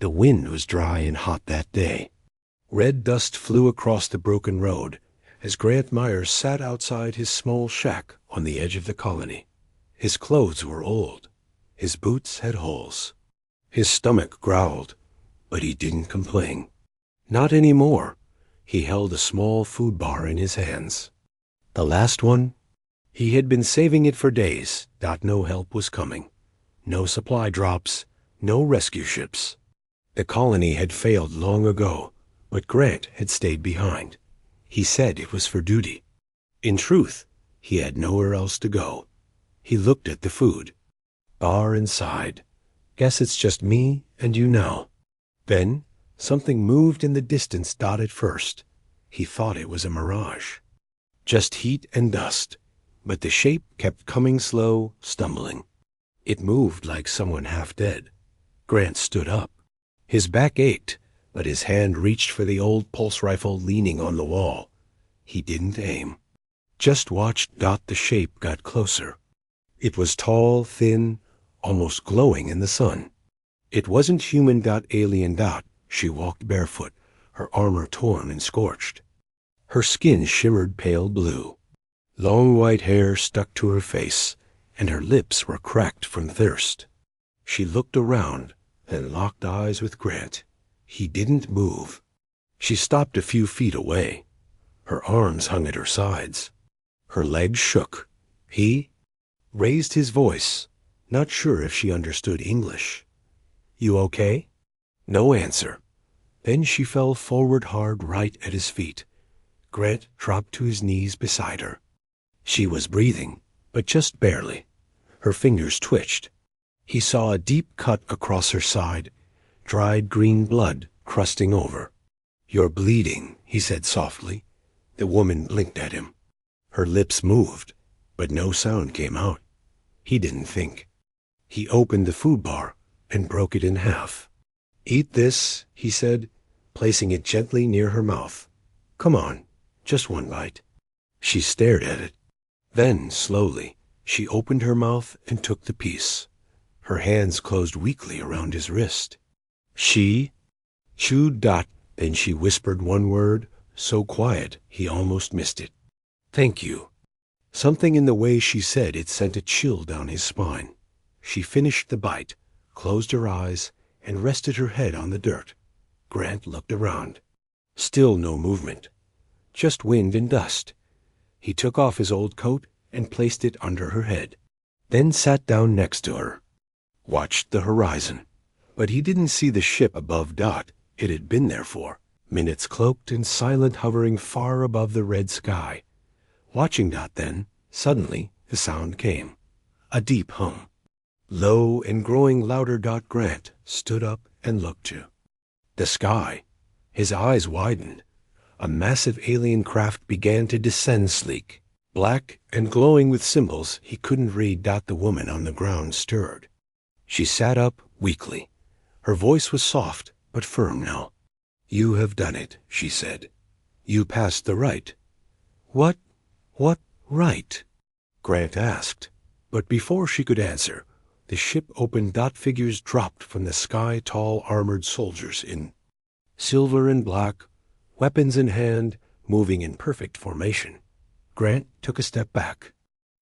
The wind was dry and hot that day. Red dust flew across the broken road as Grant Myers sat outside his small shack on the edge of the colony. His clothes were old. His boots had holes. His stomach growled, but he didn't complain. Not anymore. He held a small food bar in his hands. The last one? He had been saving it for days. No help was coming. No supply drops. No rescue ships. The colony had failed long ago, but Grant had stayed behind. He said it was for duty. In truth, he had nowhere else to go. He looked at the food. Bar and sighed. Guess it's just me and you now. Then something moved in the distance at first. He thought it was a mirage. Just heat and dust, but the shape kept coming slow, stumbling. It moved like someone half dead. Grant stood up. His back ached, but his hand reached for the old pulse rifle leaning on the wall. He didn't aim. Just watched. The shape got closer. It was tall, thin, almost glowing in the sun. It wasn't human. Alien. She walked barefoot, her armor torn and scorched. Her skin shimmered pale blue. Long white hair stuck to her face, and her lips were cracked from thirst. She looked around and locked eyes with Grant. He didn't move. She stopped a few feet away. Her arms hung at her sides. Her legs shook. He raised his voice, not sure if she understood English. "You okay?" No answer. Then she fell forward hard right at his feet. Grant dropped to his knees beside her. She was breathing, but just barely. Her fingers twitched. He saw a deep cut across her side, dried green blood crusting over. "You're bleeding," he said softly. The woman blinked at him. Her lips moved, but no sound came out. He didn't think. He opened the food bar and broke it in half. "Eat this," he said, placing it gently near her mouth. "Come on, just one bite." She stared at it. Then, slowly, she opened her mouth and took the piece. Her hands closed weakly around his wrist. She chewed. Then she whispered one word, so quiet he almost missed it. "Thank you." Something in the way she said it sent a chill down his spine. She finished the bite, closed her eyes, and rested her head on the dirt. Grant looked around. Still no movement. Just wind and dust. He took off his old coat and placed it under her head, then sat down next to her. Watched the horizon. But he didn't see the ship above. It had been there for minutes, cloaked and silent, hovering far above the red sky. Watching. Then, suddenly, the sound came. A deep hum. Low and growing louder. Grant stood up and looked to the sky. His eyes widened. A massive alien craft began to descend, sleek, black, and glowing with symbols he couldn't read. The woman on the ground stirred. She sat up weakly. Her voice was soft but firm now. "You have done it," she said. "You passed the rite." What rite?" Grant asked. But before she could answer, the ship opened. Figures dropped from the sky, tall armored soldiers in silver and black, weapons in hand, moving in perfect formation. Grant took a step back.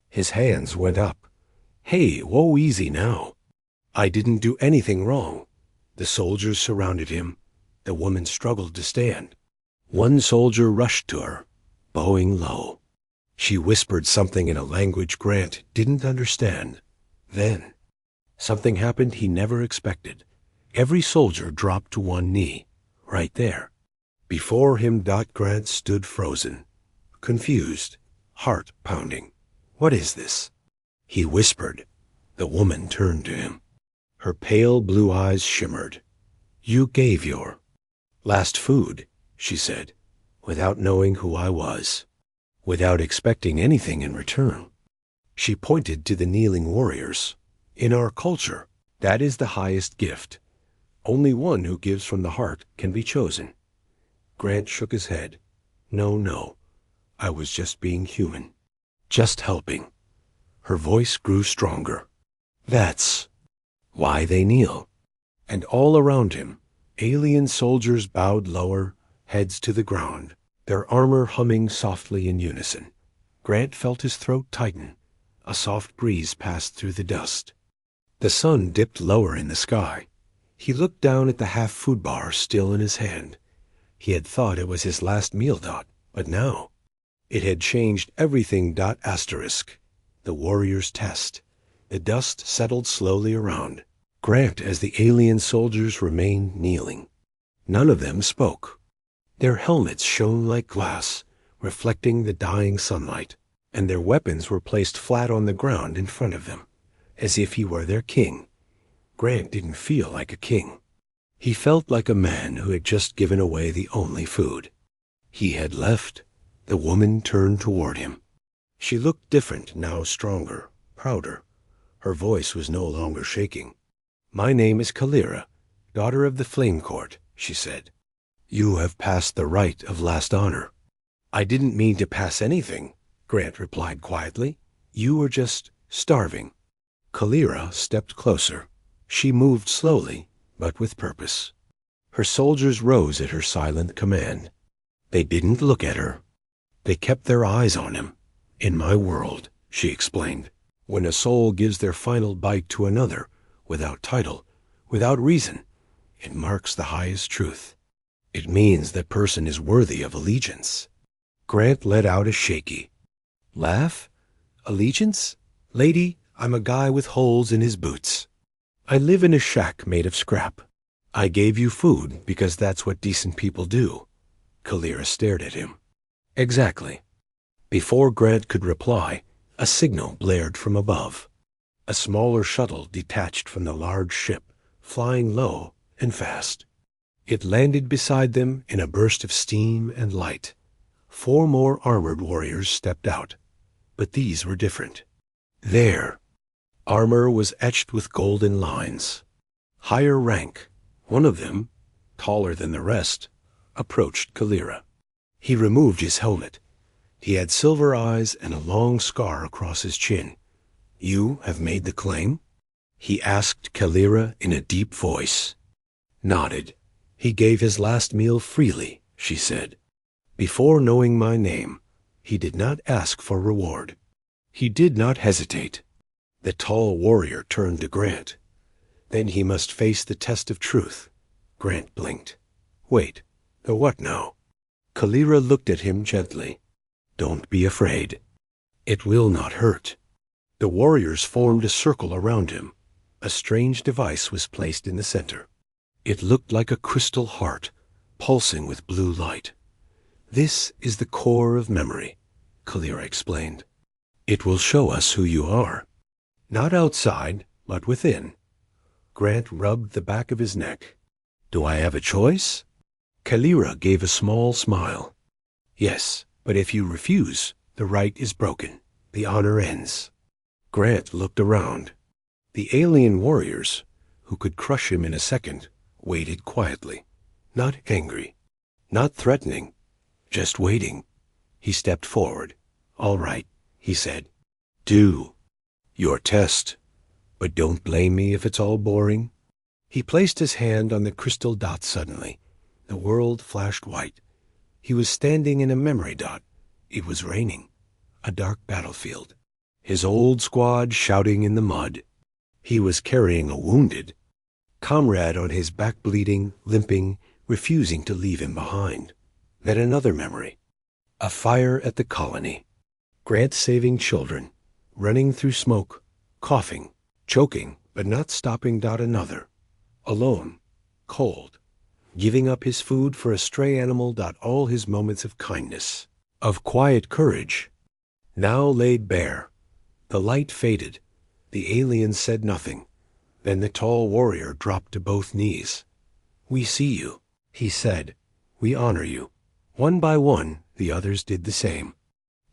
His hands went up. "Hey, whoa, easy now. I didn't do anything wrong." The soldiers surrounded him. The woman struggled to stand. One soldier rushed to her, bowing low. She whispered something in a language Grant didn't understand. Then, something happened he never expected. Every soldier dropped to one knee, right there. Before him. Grant stood frozen, confused, heart pounding. "What is this?" He whispered. The woman turned to him. Her pale blue eyes shimmered. "You gave your last food," she said, "without knowing who I was, without expecting anything in return." She pointed to the kneeling warriors. "In our culture, that is the highest gift. Only one who gives from the heart can be chosen." Grant shook his head. No, I was just being human. Just helping." Her voice grew stronger. "That's why they kneel." And all around him, Alien soldiers bowed lower, heads to the ground, their armor humming softly in unison. Grant felt his throat tighten. A soft breeze passed through the dust. The sun dipped lower in the sky. He looked down at the half-food bar still in his hand. He had thought it was his last meal. But now it had changed everything. Asterisk. The warrior's test. The dust settled slowly around Grant as the alien soldiers remained kneeling. None of them spoke. Their helmets shone like glass, reflecting the dying sunlight, and their weapons were placed flat on the ground in front of them, as if he were their king. Grant didn't feel like a king. He felt like a man who had just given away the only food. He had left. The woman turned toward him. She looked different now, stronger, prouder. Her voice was no longer shaking. "My name is Kalira, daughter of the Flame Court," she said. "You have passed the rite of last honor." "I didn't mean to pass anything," Grant replied quietly. "You were just starving." Kalira stepped closer. She moved slowly, but with purpose. Her soldiers rose at her silent command. They didn't look at her. They kept their eyes on him. "In my world," she explained, "when a soul gives their final bite to another, without title, without reason, it marks the highest truth. It means that person is worthy of allegiance." Grant let out a shaky laugh. "Allegiance? Lady, I'm a guy with holes in his boots. I live in a shack made of scrap. I gave you food because that's what decent people do." Kalira stared at him. "Exactly." Before Grant could reply, a signal blared from above. A smaller shuttle detached from the large ship, flying low and fast. It landed beside them in a burst of steam and light. 4 more armored warriors stepped out, but these were different. Their armor was etched with golden lines. Higher rank, one of them, taller than the rest, approached Kalira. He removed his helmet. He had silver eyes and a long scar across his chin. "You have made the claim?" he asked Kalira in a deep voice. Nodded. "He gave his last meal freely," she said. "Before knowing my name, he did not ask for reward. He did not hesitate." The tall warrior turned to Grant. Then he must face the test of truth. Grant blinked. "Wait, the what now?" Kalira looked at him gently. "Don't be afraid. It will not hurt." The warriors formed a circle around him. A strange device was placed in the center. It looked like a crystal heart, pulsing with blue light. "This is the core of memory," Kalira explained. "It will show us who you are. Not outside, but within." Grant rubbed the back of his neck. "Do I have a choice?" Kalira gave a small smile. "Yes, but if you refuse, the rite is broken. The honor ends." Grant looked around. The alien warriors, who could crush him in a second, waited quietly. Not angry, not threatening, just waiting. He stepped forward. "All right," he said. "Do your test, but don't blame me if it's all boring." He placed his hand on the crystal dot suddenly. The world flashed white. He was standing in a memory dot. It was raining. A dark battlefield. His old squad shouting in the mud. He was carrying a wounded comrade on his back, bleeding, limping, refusing to leave him behind. Then another memory. A fire at the colony. Grant saving children, running through smoke, coughing, choking, but not stopping. Another. Alone, cold, giving up his food for a stray animal. All his moments of kindness, of quiet courage, now laid bare. The light faded. The alien said nothing. Then the tall warrior dropped to both knees. "We see you," he said. "We honor you." One by one, the others did the same.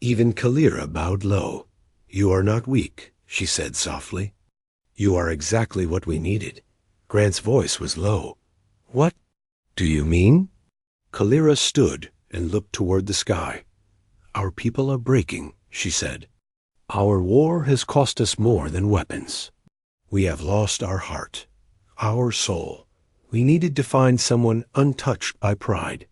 Even Kalira bowed low. "You are not weak," she said softly. "You are exactly what we needed." Grant's voice was low. "What do you mean?" Kalira stood and looked toward the sky. "Our people are breaking," she said. "Our war has cost us more than weapons. We have lost our heart, our soul, We needed to find someone untouched by pride.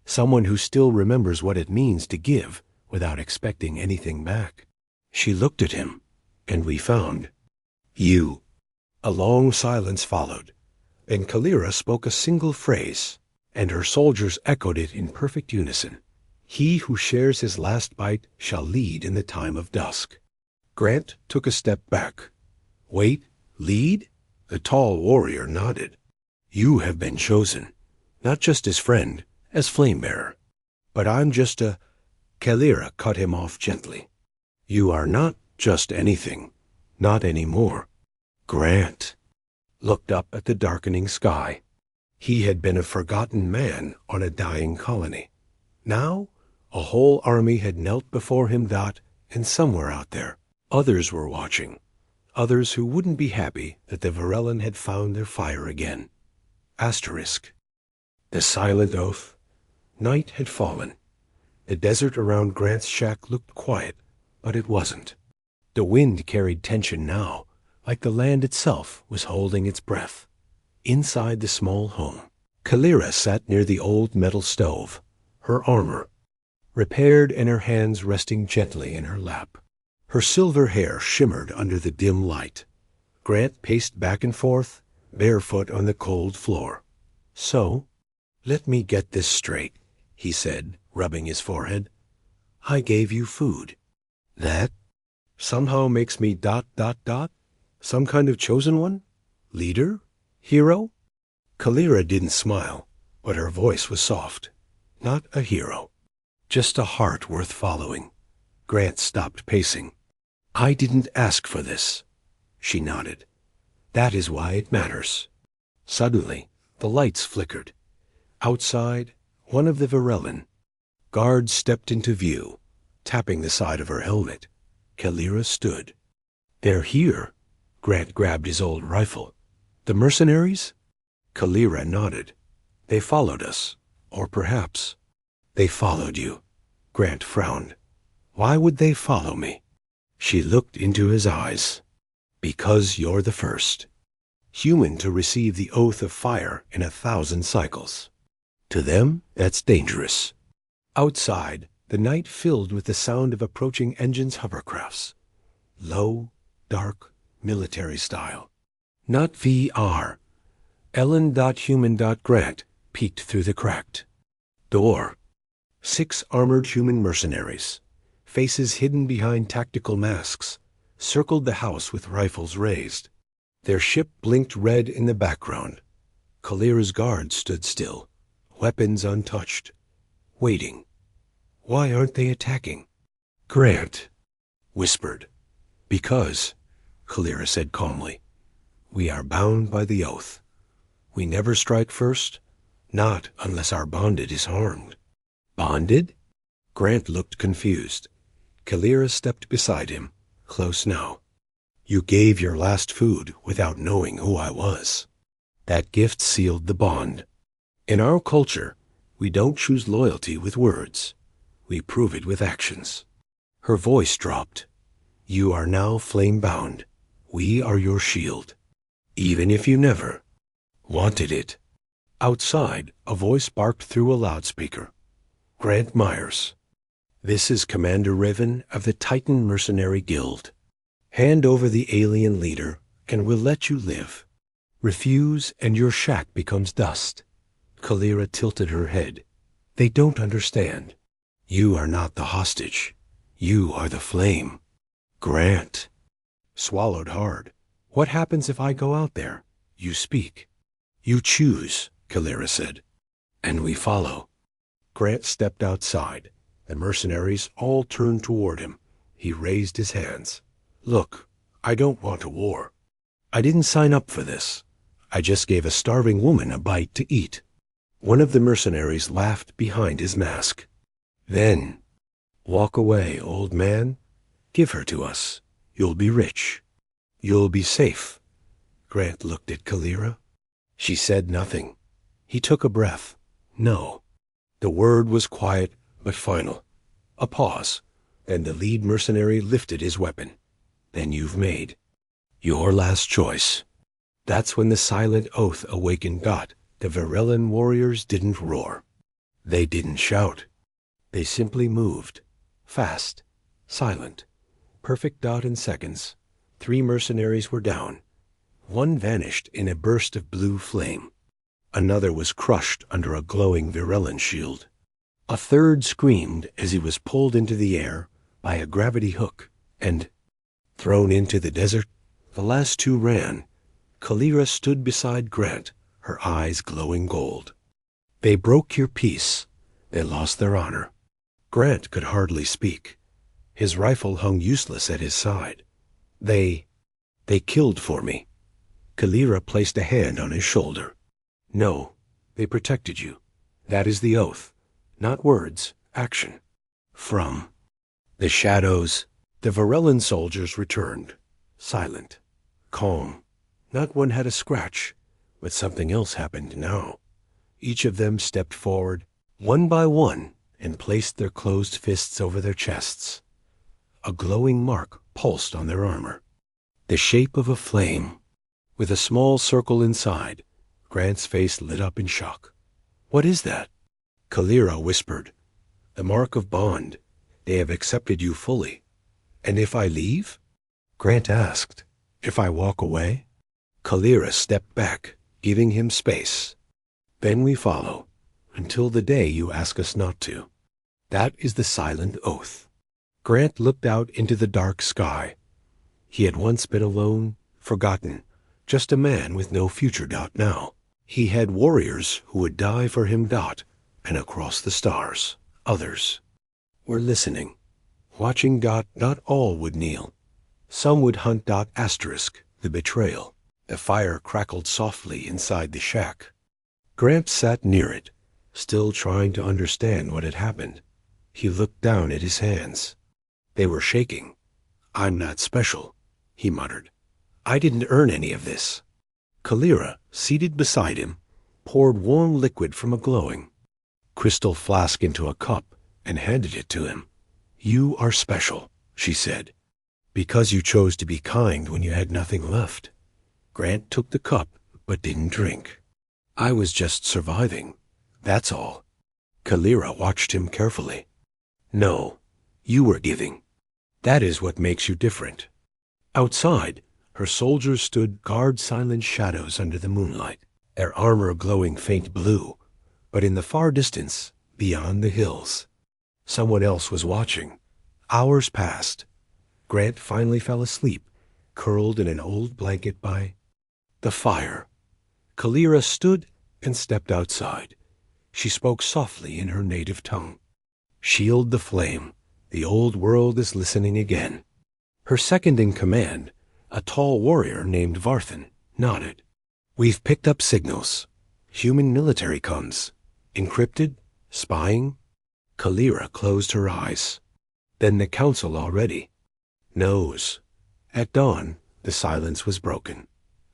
Someone who still remembers what it means to give without expecting anything back. She looked at him, and we found you. A long silence followed, and Kalira spoke a single phrase, and her soldiers echoed it in perfect unison. He who shares his last bite shall lead in the time of dusk. Grant took a step back. Wait, lead? The tall warrior nodded. You have been chosen, not just as friend, as flame-bearer. But I'm just a... Kalira cut him off gently. You are not just anything, not anymore. Grant looked up at the darkening sky. He had been a forgotten man on a dying colony. Now, a whole army had knelt before him and somewhere out there, others were watching. Others who wouldn't be happy that the Varellan had found their fire again. Asterisk. The silent oath. Night had fallen. The desert around Grant's shack looked quiet, but it wasn't. The wind carried tension now, like the land itself was holding its breath. Inside the small home, Kalira sat near the old metal stove, her armor repaired and her hands resting gently in her lap. Her silver hair shimmered under the dim light. Grant paced back and forth, barefoot on the cold floor. So, let me get this straight, he said, rubbing his forehead. I gave you food. That somehow makes me ... Some kind of chosen one? Leader? Hero? Kalira didn't smile, but her voice was soft. Not a hero. Just a heart worth following. Grant stopped pacing. I didn't ask for this. She nodded. That is why it matters. Suddenly, the lights flickered. Outside, one of the Varellan guards stepped into view, tapping the side of her helmet. Kalira stood. They're here. Grant grabbed his old rifle. The mercenaries? Kalira nodded. They followed us. Or perhaps they followed you. Grant frowned. Why would they follow me? She looked into his eyes. Because you're the first. Human to receive the oath of fire in 1,000 cycles. To them, that's dangerous. Outside, the night filled with the sound of approaching engines hovercrafts. Low, dark, military style. Not VR. Ellen.Human.Grant peeked through the cracked door. 6 armored human mercenaries, faces hidden behind tactical masks, circled the house with rifles raised. Their ship blinked red in the background. Kalira's guards stood still, weapons untouched, waiting. Why aren't they attacking? Grant whispered. Because, Kalira said calmly, we are bound by the oath. We never strike first, not unless our bonded is harmed. Bonded? Grant looked confused. Kalira stepped beside him, close now. You gave your last food without knowing who I was. That gift sealed the bond. In our culture, we don't choose loyalty with words. We prove it with actions. Her voice dropped. You are now flame-bound. We are your shield. Even if you never wanted it. Outside, a voice barked through a loudspeaker. Grant Myers. This is Commander Riven of the Titan Mercenary Guild. Hand over the alien leader, and we'll let you live. Refuse, and your shack becomes dust. Kalira tilted her head. They don't understand. You are not the hostage. You are the flame. Grant swallowed hard. What happens if I go out there? You speak. You choose, Kalira said. And we follow. Grant stepped outside. The mercenaries all turned toward him. He raised his hands. Look, I don't want a war. I didn't sign up for this. I just gave a starving woman a bite to eat. One of the mercenaries laughed behind his mask. Then, walk away, old man. Give her to us. You'll be rich. You'll be safe. Grant looked at Kalira. She said nothing. He took a breath. No. The word was quiet but final. A pause. Then the lead mercenary lifted his weapon. Then you've made your last choice. That's when the silent oath awakened Dot The Varellan warriors didn't roar. They didn't shout. They simply moved. Fast. Silent. Perfect dot in seconds. 3 mercenaries were down. One vanished in a burst of blue flame. Another was crushed under a glowing Varellan shield. A third screamed as he was pulled into the air by a gravity hook and thrown into the desert. The last 2 ran. Kalira stood beside Grant, her eyes glowing gold. They broke your peace. They lost their honor. Grant could hardly speak. His rifle hung useless at his side. They killed for me. Kalira placed a hand on his shoulder. No, they protected you. That is the oath. Not words, action. From the shadows, the Varellan soldiers returned. Silent. Calm. Not one had a scratch, but something else happened now. Each of them stepped forward, one by one, and placed their closed fists over their chests. A glowing mark pulsed on their armor. The shape of a flame, with a small circle inside. Grant's face lit up in shock. What is that? Kalira whispered. The mark of bond. They have accepted you fully. And if I leave? Grant asked. If I walk away? Kalira stepped back, giving him space. Then we follow, until the day you ask us not to. That is the silent oath. Grant looked out into the dark sky. He had once been alone, forgotten, just a man with no future. Now. He had warriors who would die for him. And across the stars, others were listening, watching. Not all would kneel. Some would hunt. Asterisk, the betrayal. The fire crackled softly inside the shack. Grant sat near it, still trying to understand what had happened. He looked down at his hands. They were shaking. I'm not special, he muttered. I didn't earn any of this. Kalira, seated beside him, poured warm liquid from a glowing crystal flask into a cup and handed it to him. You are special, she said, because you chose to be kind when you had nothing left. Grant took the cup but didn't drink. I was just surviving, that's all. Kalira watched him carefully. No, you were giving. That is what makes you different. Outside, her soldiers stood guard-silent shadows under the moonlight, their armor glowing faint blue. But in the far distance, beyond the hills, someone else was watching. Hours passed. Grant finally fell asleep, curled in an old blanket by the fire. Kalira stood and stepped outside. She spoke softly in her native tongue. Shield the flame. The old world is listening again. Her second in command, a tall warrior named Varthan, nodded. We've picked up signals. Human military comes. Encrypted? Spying? Kalira closed her eyes. Then the council already knows. At dawn, the silence was broken.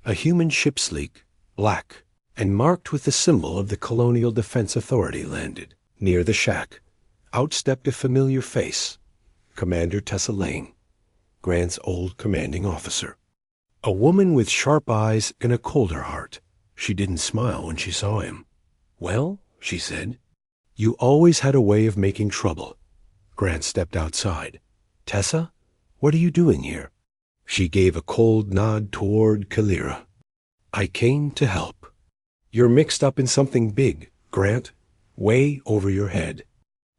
A human ship, sleek, black, and marked with the symbol of the Colonial Defense Authority, landed. Near the shack, out stepped a familiar face. Commander Tessa Lane, Grant's old commanding officer. A woman with sharp eyes and a colder heart. She didn't smile when she saw him. Well, she said, you always had a way of making trouble. Grant stepped outside. Tessa, what are you doing here? She gave a cold nod toward Kalira. I came to help. You're mixed up in something big, Grant, way over your head.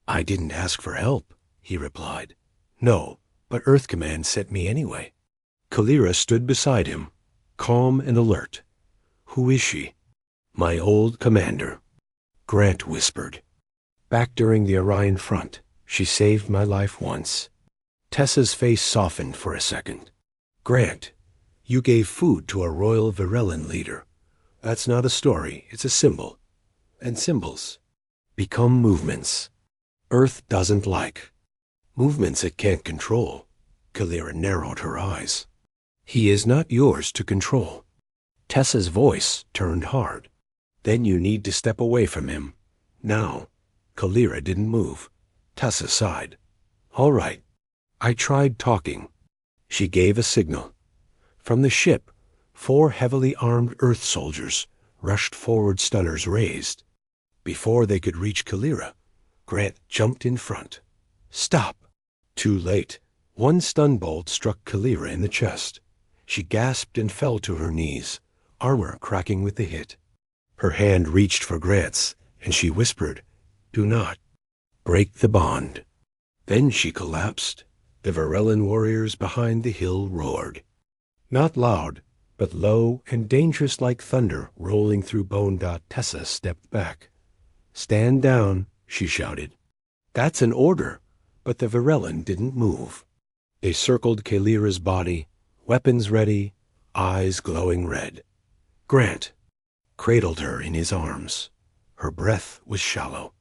I didn't ask for help, he replied. No, but Earth Command sent me anyway. Kalira stood beside him, calm and alert. Who is she? My old commander. Grant whispered. Back during the Orion front, she saved my life once. Tessa's face softened for a second. Grant, you gave food to a royal Varellan leader. That's not a story, it's a symbol. And symbols become movements. Earth doesn't like movements it can't control. Kalira narrowed her eyes. He is not yours to control. Tessa's voice turned hard. Then you need to step away from him. Now. Kalira didn't move. Tessa sighed. All right. I tried talking. She gave a signal. From the ship, 4 heavily armed Earth soldiers rushed forward, stunners raised. Before they could reach Kalira, Grant jumped in front. "Stop!" Too late. One stun bolt struck Kalira in the chest. She gasped and fell to her knees, armor cracking with the hit. Her hand reached for Grant's, and she whispered, "Do not break the bond." Then she collapsed. The Varellan warriors behind the hill roared. Not loud, but low and dangerous like thunder rolling through bone. Tessa stepped back. "Stand down," she shouted. "That's an order." But the Varellan didn't move. They circled Kalira's body, weapons ready, eyes glowing red. Grant cradled her in his arms. Her breath was shallow.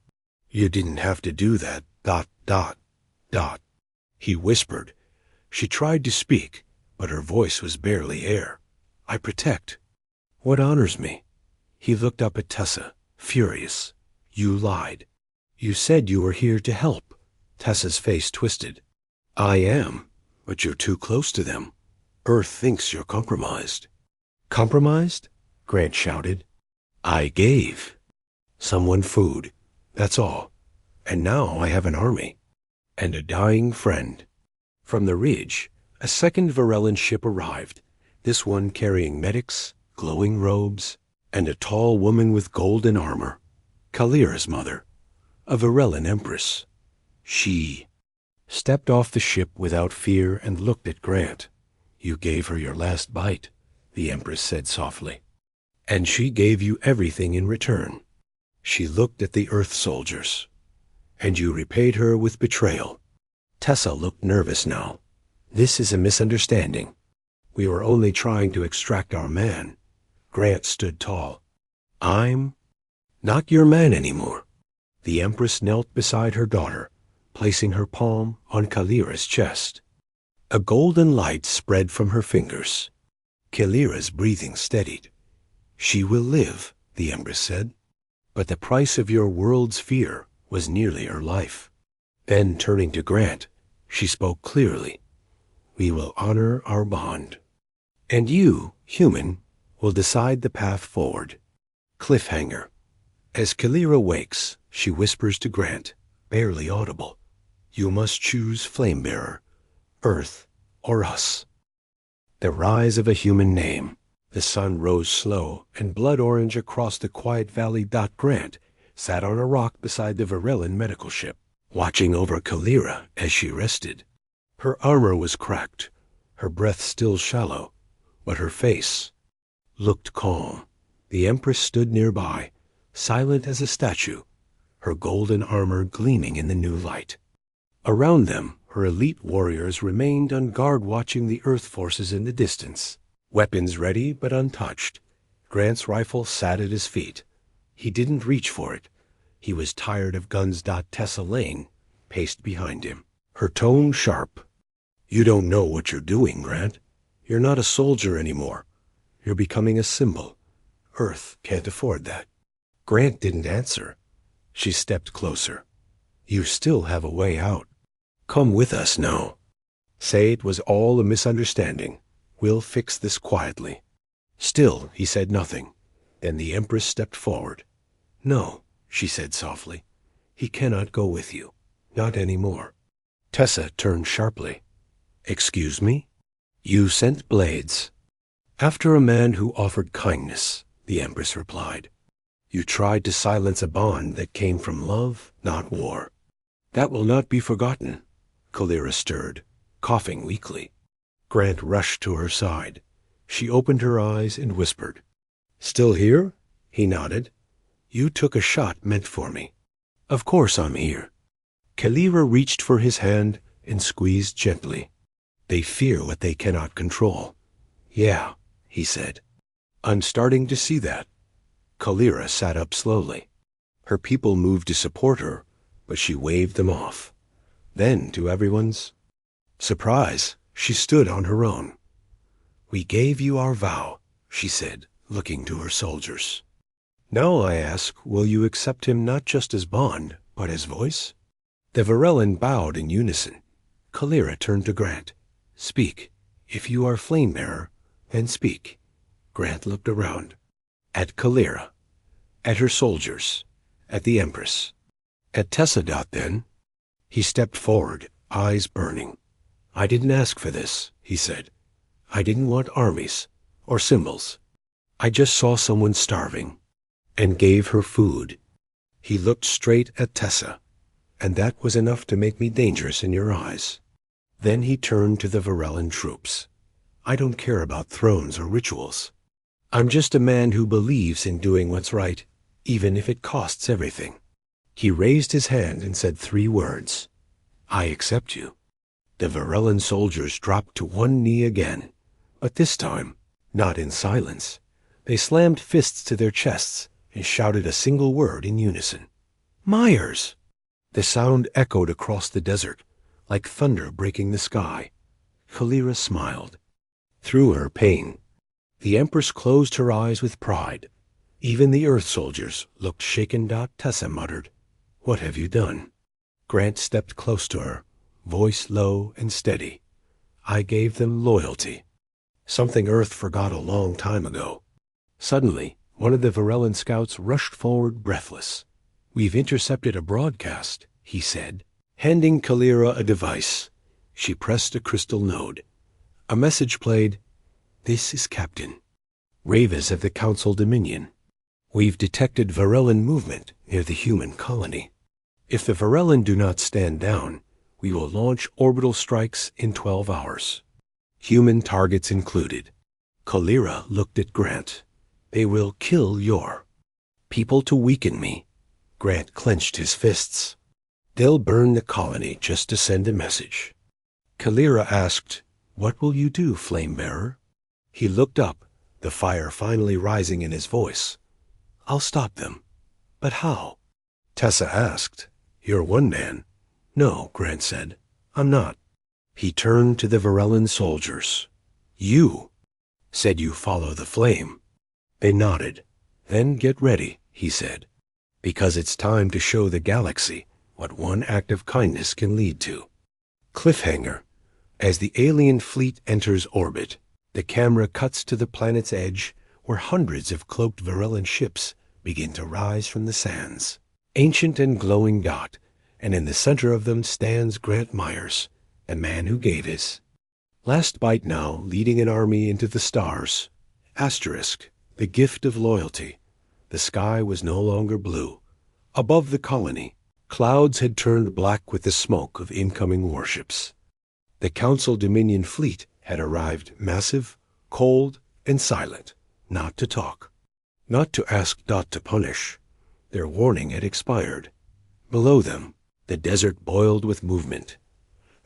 "You didn't have to do that, ... he whispered. She tried to speak, but her voice was barely air. "I protect." "What honors me?" He looked up at Tessa, furious. "You lied. You said you were here to help." Tessa's face twisted. "I am, but you're too close to them. Earth thinks you're compromised." "Compromised?" Grant shouted. "I gave someone food, that's all. And now I have an army. And a dying friend." From the ridge, a second Varellan ship arrived, this one carrying medics, glowing robes, and a tall woman with golden armor. Kalira's mother, a Varellan empress. She stepped off the ship without fear and looked at Grant. "You gave her your last bite," the empress said softly. "And she gave you everything in return." She looked at the Earth soldiers. "And you repaid her with betrayal." Tessa looked nervous now. "This is a misunderstanding. We were only trying to extract our man." Grant stood tall. "I'm not your man anymore." The empress knelt beside her daughter, placing her palm on Kalira's chest. A golden light spread from her fingers. Kalira's breathing steadied. "She will live," the empress said. "But the price of your world's fear was nearly her life." Then, turning to Grant, she spoke clearly. "We will honor our bond. And you, human, will decide the path forward." Cliffhanger. As Kalira wakes, she whispers to Grant, barely audible, "You must choose Flamebearer, Earth, or us." The rise of a human name. The sun rose slow and blood orange across the quiet valley. Grant sat on a rock beside the Varellan medical ship, watching over Kalira as she rested. Her armor was cracked, her breath still shallow, but her face looked calm. The empress stood nearby, silent as a statue, her golden armor gleaming in the new light. Around them, her elite warriors remained on guard, watching the Earth forces in the distance, weapons ready but untouched. Grant's rifle sat at his feet. He didn't reach for it. He was tired of guns. Tessa Lane paced behind him, her tone sharp. "You don't know what you're doing, Grant. You're not a soldier anymore. You're becoming a symbol. Earth can't afford that." Grant didn't answer. She stepped closer. "You still have a way out. Come with us now. Say it was all a misunderstanding. We'll fix this quietly." Still, he said nothing. Then the empress stepped forward. "No," she said softly. "He cannot go with you. Not anymore." Tessa turned sharply. "Excuse me?" "You sent blades after a man who offered kindness," the empress replied. "You tried to silence a bond that came from love, not war. That will not be forgotten." Kalira stirred, coughing weakly. Grant rushed to her side. She opened her eyes and whispered. "Still here?" He nodded. "You took a shot meant for me." "Of course I'm here." Kalira reached for his hand and squeezed gently. "They fear what they cannot control." "Yeah," he said. "I'm starting to see that." Kalira sat up slowly. Her people moved to support her, but she waved them off. Then, to everyone's surprise, she stood on her own. "We gave you our vow," she said, looking to her soldiers. "Now I ask, will you accept him not just as bond, but as voice?" The Varellan bowed in unison. Kalira turned to Grant. "Speak. If you are Flamebearer, then speak." Grant looked around. At Kalira. At her soldiers. At the Empress. At Tessa. Then. He stepped forward, eyes burning. I didn't ask for this, he said. I didn't want armies or symbols. I just saw someone starving and gave her food. He looked straight at Tessa, and that was enough to make me dangerous in your eyes. Then he turned to the Varellan troops. I don't care about thrones or rituals. I'm just a man who believes in doing what's right, even if it costs everything. He raised his hand and said 3 words. I accept you. The Varellan soldiers dropped to one knee again, but this time, not in silence. They slammed fists to their chests and shouted a single word in unison. Myers! The sound echoed across the desert, like thunder breaking the sky. Kalira smiled. Through her pain, the Empress closed her eyes with pride. Even the Earth soldiers looked shaken. Tessa muttered, What have you done? Grant stepped close to her, voice low and steady. I gave them loyalty. Something Earth forgot a long time ago. Suddenly, one of the Varellan scouts rushed forward breathless. We've intercepted a broadcast, he said, handing Kalira a device. She pressed a crystal node. A message played, This is Captain. Ravens of the Council Dominion. We've detected Varellan movement near the human colony. If the Varellan do not stand down, we will launch orbital strikes in 12 hours. Human targets included. Kalira looked at Grant. They will kill your people to weaken me. Grant clenched his fists. They'll burn the colony just to send a message. Kalira asked, What will you do, Flamebearer? He looked up, the fire finally rising in his voice. I'll stop them. But how? Tessa asked. You're one man. No, Grant said. I'm not. He turned to the Varellan soldiers. You said you follow the flame. They nodded. Then get ready, he said, because it's time to show the galaxy what one act of kindness can lead to. Cliffhanger. As the alien fleet enters orbit, the camera cuts to the planet's edge where hundreds of cloaked Varellan ships begin to rise from the sands. Ancient and glowing, and in the center of them stands Grant Myers, the man who gave his last bite now, leading an army into the stars. Asterisk, the gift of loyalty. The sky was no longer blue. Above the colony, clouds had turned black with the smoke of incoming warships. The Council Dominion fleet had arrived, massive, cold, and silent, not to talk, not to ask, to punish. Their warning had expired. Below them, the desert boiled with movement.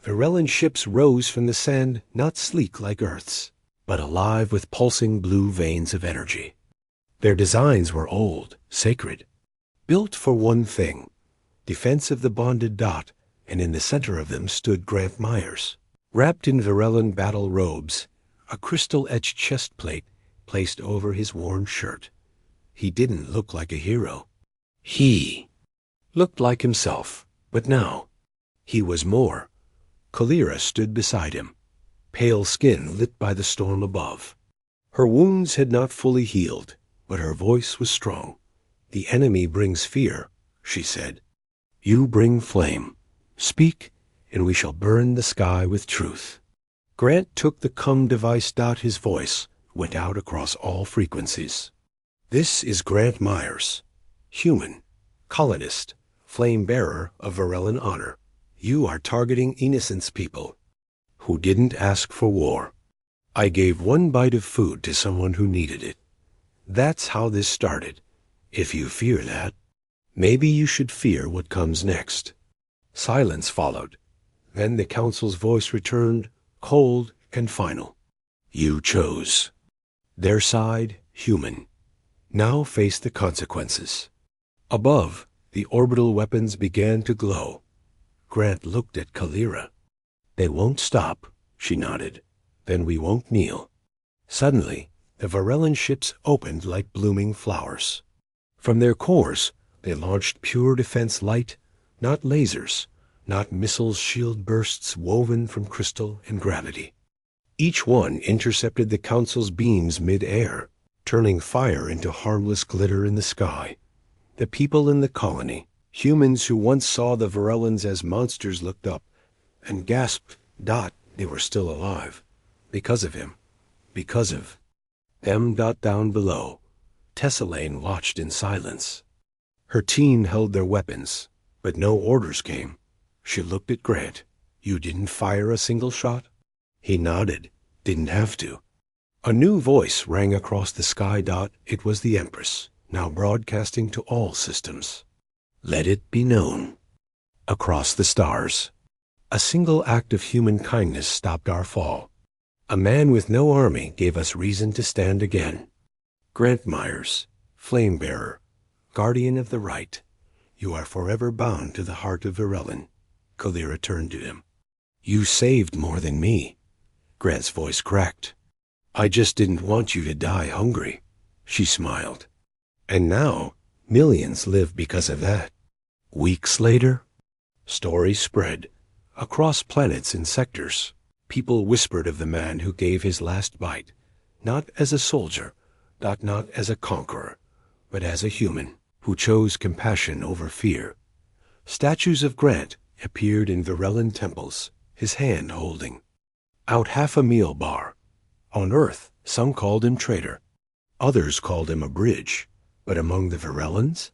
Varellan ships rose from the sand, not sleek like Earth's, but alive with pulsing blue veins of energy. Their designs were old, sacred, built for one thing, defense of the bonded, and in the center of them stood Grant Myers, wrapped in Varellan battle robes, a crystal-etched chest plate placed over his worn shirt. He didn't look like a hero. He looked like himself, but now he was more. Kalira stood beside him, pale skin lit by the storm above. Her wounds had not fully healed, but her voice was strong. The enemy brings fear, she said. You bring flame. Speak, and we shall burn the sky with truth. Grant took the cum device. His voice went out across all frequencies. This is Grant Myers, human, colonist, flame-bearer of Varellan honor. You are targeting innocent people who didn't ask for war. I gave one bite of food to someone who needed it. That's how this started. If you fear that, maybe you should fear what comes next. Silence followed. Then the council's voice returned, cold and final. You chose. Their side, human. Now face the consequences. Above, the orbital weapons began to glow. Grant looked at Kalira. They won't stop, she nodded. Then we won't kneel. Suddenly, the Varellan ships opened like blooming flowers. From their cores, they launched pure defense light, not lasers, not missiles, shield bursts woven from crystal and gravity. Each one intercepted the Council's beams mid-air, turning fire into harmless glitter in the sky. The people in the colony, humans who once saw the Varellans as monsters, looked up and gasped. They were still alive. Because of him. Because of them. Down below, Tesselane watched in silence. Her team held their weapons, but no orders came. She looked at Grant. You didn't fire a single shot? He nodded. Didn't have to. A new voice rang across the sky. It was the Empress, now broadcasting to all systems. Let it be known. Across the stars. A single act of human kindness stopped our fall. A man with no army gave us reason to stand again. Grant Myers, flame-bearer, guardian of the right, you are forever bound to the heart of Varellan. Kalira turned to him. You saved more than me. Grant's voice cracked. I just didn't want you to die hungry. She smiled. And now, millions live because of that. Weeks later, stories spread. Across planets and sectors, people whispered of the man who gave his last bite, not as a soldier, not as a conqueror, but as a human who chose compassion over fear. Statues of Grant appeared in Varellan temples, his hand holding out half a meal bar. On Earth, some called him traitor. Others called him a bridge. But among the Varellans,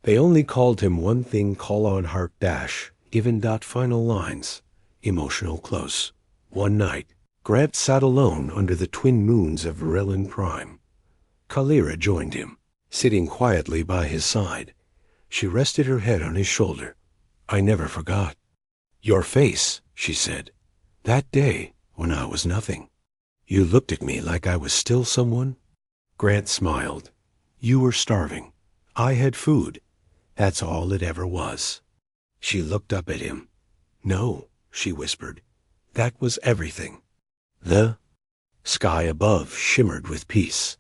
they only called him one thing: call on heart dash, given. Final lines, emotional close. One night, Grant sat alone under the twin moons of Varellan Prime. Kalira joined him, sitting quietly by his side. She rested her head on his shoulder. I never forgot your face, she said. That day, when I was nothing. You looked at me like I was still someone. Grant smiled. You were starving. I had food. That's all it ever was. She looked up at him. No, she whispered. That was everything. The sky above shimmered with peace.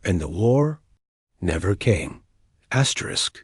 And the war never came. Asterisk.